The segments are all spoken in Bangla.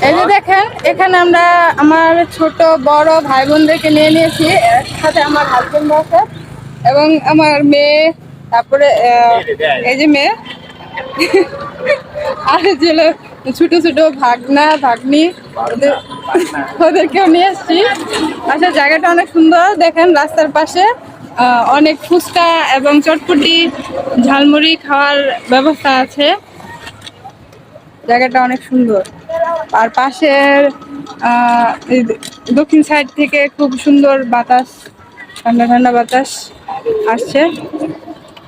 এই যে দেখেন, এখানে আমরা আমার ছোট বড় ভাই বোনদেরকে নিয়ে নিয়েছি, সাথে আমার হাজবেন্ড আছে এবং আমার মেয়ে, তারপরে এই যে মেয়ে আর যে ছোট ছোট ভাগনা ভাগ্নি ওদেরকেও নিয়ে এসছি। আসলে জায়গাটা অনেক সুন্দর, দেখেন রাস্তার পাশে অনেক ফুচকা এবং চটপটি ঝালমুড়ি খাওয়ার ব্যবস্থা আছে। জায়গাটা অনেক সুন্দর, আর পাশের এই দক্ষিণ সাইড থেকে খুব সুন্দর বাতাস, ঠান্ডা ঠান্ডা বাতাস আসছে,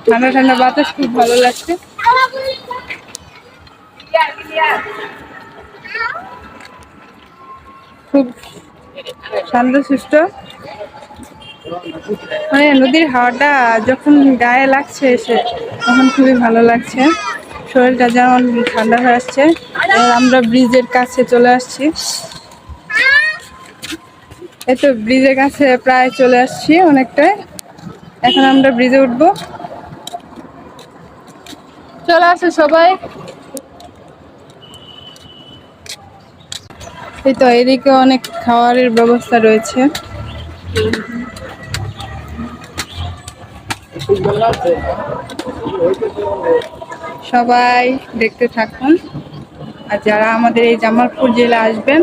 ঠান্ডা ঠান্ডা বাতাস খুব ভালো লাগছে। খুব শান্তশিষ্ট, মানে নদীর হাওয়াটা যখন গায়ে লাগছে এসে তখন খুবই ভালো লাগছে, শরীরটা যেমন ঠান্ডা হয়ে আসছে। আমরা ব্রিজের কাছে চলে আসছি, এই তো ব্রিজের কাছে প্রায় চলে আসছি অনেকটাই। এখন আমরা ব্রিজে উঠবো, চলে আসে সবাই। এই তো এদিকে অনেক খাবারের ব্যবস্থা রয়েছে। সবাই দেখতে থাকুন, আর যারা আমাদের এই জামালপুর জেলা আসবেন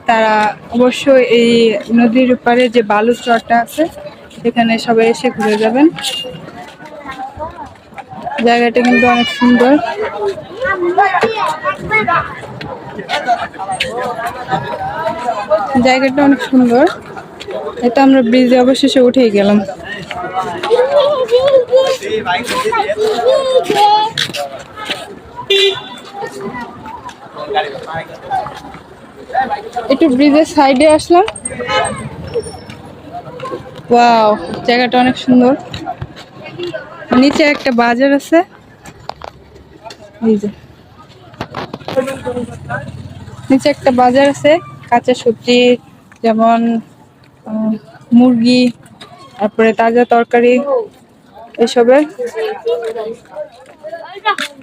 তারা অবশ্যই এই নদীর পাড়ে যে বালুর চরটা আছে সেখানে সবাই এসে ঘুরে যাবেন। জায়গাটা কিন্তু অনেক সুন্দর। জায়গাটা অনেক সুন্দর। এটা আমরা ব্রিজে অবশেষে উঠেই গেলাম। একটু ব্রিজের সাইডে আসলাম। ওয়াও, জায়গাটা অনেক সুন্দর। নিচে একটা বাজার আছে, এই যে নিচে একটা বাজার আছে, কাঁচা সবজি যেমন মুরগি, তারপরে তাজা তরকারি, এসবের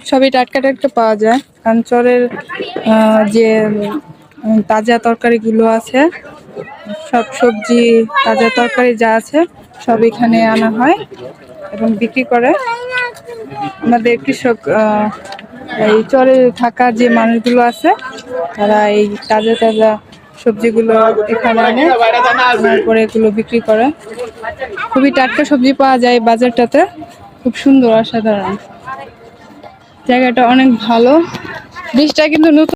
সবই টাটকা টাটকা পাওয়া যায়। কারণ চরের যে তাজা তরকারিগুলো আছে, সব সবজি তাজা তরকারি যা আছে সব এখানে আনা হয় এবং বিক্রি করে। আমাদের কৃষক এই চরে থাকা যে মানুষগুলো আছে তারা এই তাজা তাজা সবজিগুলো এখানে আনে, আনার পরে এগুলো বিক্রি করে। খুবই টাটকা সবজি পাওয়া যায় বাজারটাতে, খুব সুন্দর, অসাধারণ। জায়গাটা অনেক ভালো। ব্রিজটা কিন্তু নতুন।